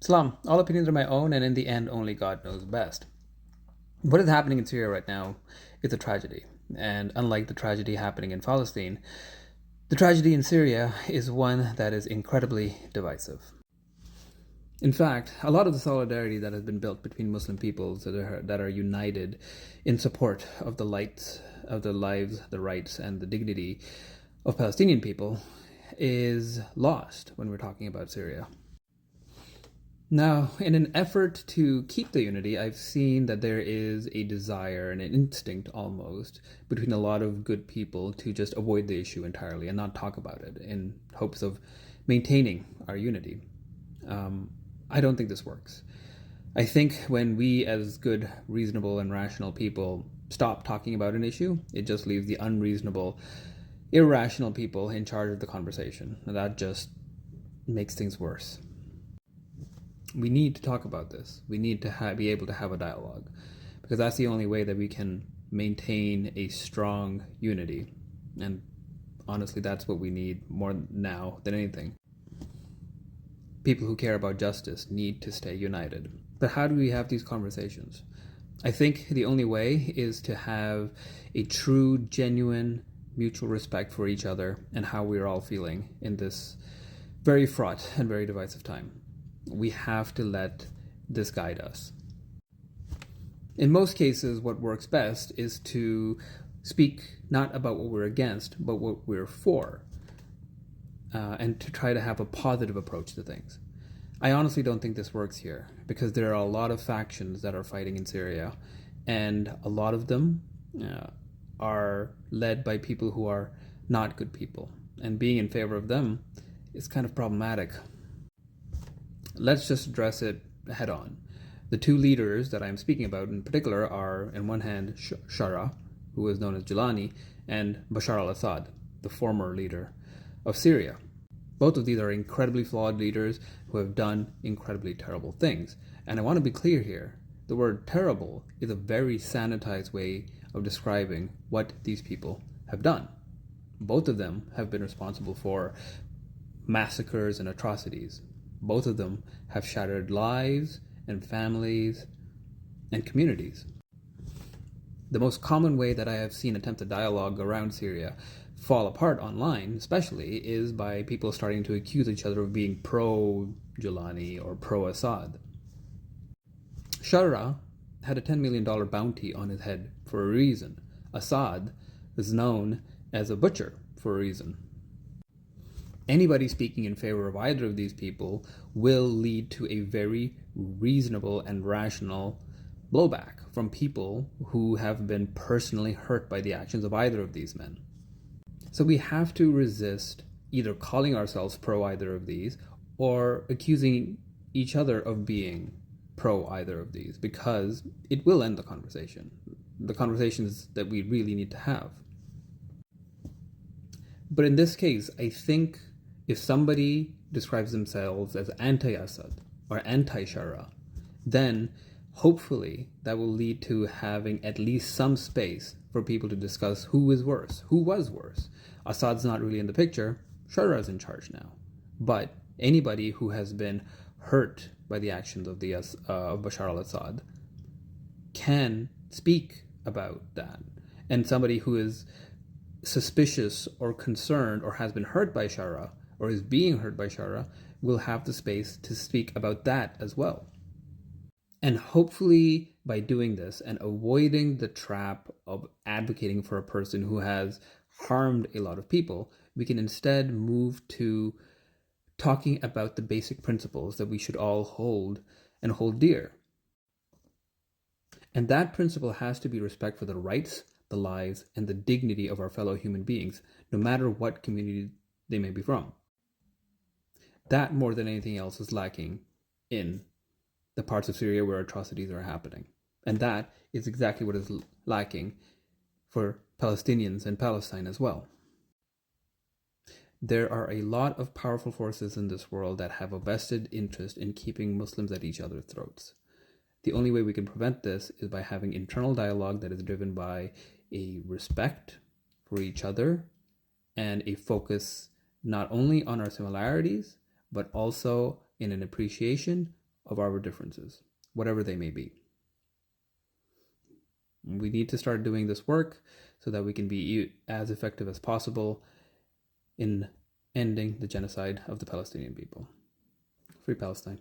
Salam. All opinions are my own, and in the end, only God knows best. What is happening in Syria right now is a tragedy. And unlike the tragedy happening in Palestine, the tragedy in Syria is one that is incredibly divisive. In fact, a lot of the solidarity that has been built between Muslim peoples that are united in support of the lives, the rights, and the dignity of Palestinian people is lost when we're talking about Syria. Now, in an effort to keep the unity, I've seen that there is a desire and an instinct almost between a lot of good people to just avoid the issue entirely and not talk about it in hopes of maintaining our unity. I don't think this works. I think when we, as good, reasonable, and rational people, stop talking about an issue, it just leaves the unreasonable, irrational people in charge of the conversation. And that just makes things worse. We need to talk about this. We need to be able to have a dialogue, because that's the only way that we can maintain a strong unity. And honestly, that's what we need more now than anything. People who care about justice need to stay united. But how do we have these conversations? I think the only way is to have a true, genuine, mutual respect for each other and how we're all feeling in this very fraught and very divisive time. We have to let this guide us. In most cases, what works best is to speak not about what we're against, but what we're for, and to try to have a positive approach to things. I honestly don't think this works here, because there are a lot of factions that are fighting in Syria, and a lot of them are led by people who are not good people, and being in favor of them is kind of problematic. Let's just address it head on. The two leaders that I'm speaking about in particular are, on one hand, Shara, who is known as Gilani, and Bashar al-Assad, the former leader of Syria. Both of these are incredibly flawed leaders who have done incredibly terrible things. And I want to be clear here. The word terrible is a very sanitized way of describing what these people have done. Both of them have been responsible for massacres and atrocities. Both of them have shattered lives and families and communities. The most common way that I have seen attempted dialogue around Syria fall apart online, especially, is by people starting to accuse each other of being pro-Gilani or pro-Assad. Shara had a $10 million bounty on his head for a reason. Assad is known as a butcher for a reason. Anybody speaking in favor of either of these people will lead to a very reasonable and rational blowback from people who have been personally hurt by the actions of either of these men. So we have to resist either calling ourselves pro either of these or accusing each other of being pro either of these, because it will end the conversations that we really need to have. But in this case, I think if somebody describes themselves as anti-Assad or anti-Shara, then hopefully that will lead to having at least some space for people to discuss who is worse, who was worse. Assad's not really in the picture, Shara is in charge now. But anybody who has been hurt by the actions of Bashar al-Assad can speak about that. And somebody who is suspicious or concerned or has been hurt by Shara or is being hurt by Shara will have the space to speak about that as well. And hopefully by doing this and avoiding the trap of advocating for a person who has harmed a lot of people, we can instead move to talking about the basic principles that we should all hold and hold dear. And that principle has to be respect for the rights, the lives, and the dignity of our fellow human beings, no matter what community they may be from. That, more than anything else, is lacking in the parts of Syria where atrocities are happening. And that is exactly what is lacking for Palestinians in Palestine as well. There are a lot of powerful forces in this world that have a vested interest in keeping Muslims at each other's throats. The only way we can prevent this is by having internal dialogue that is driven by a respect for each other and a focus not only on our similarities, but also in an appreciation of our differences, whatever they may be. We need to start doing this work so that we can be as effective as possible in ending the genocide of the Palestinian people. Free Palestine.